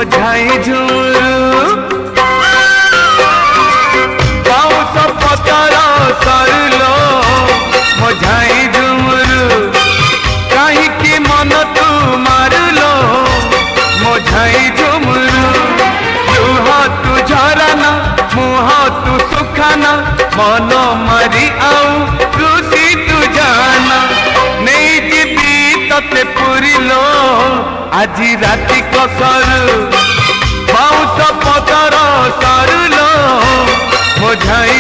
झाई Jhumru bounce पतर सरलो मो झाई झुमरू कहीं मन तू मारलो मो झाई झुमरू लुह तू झराना मुह तू सुखाना मन मारी आऊ रुसी तू जाना नहीं जीवी तते पुरिलो আজি রাতি কসর বাউঁশ পতর সরলো মো ঝাই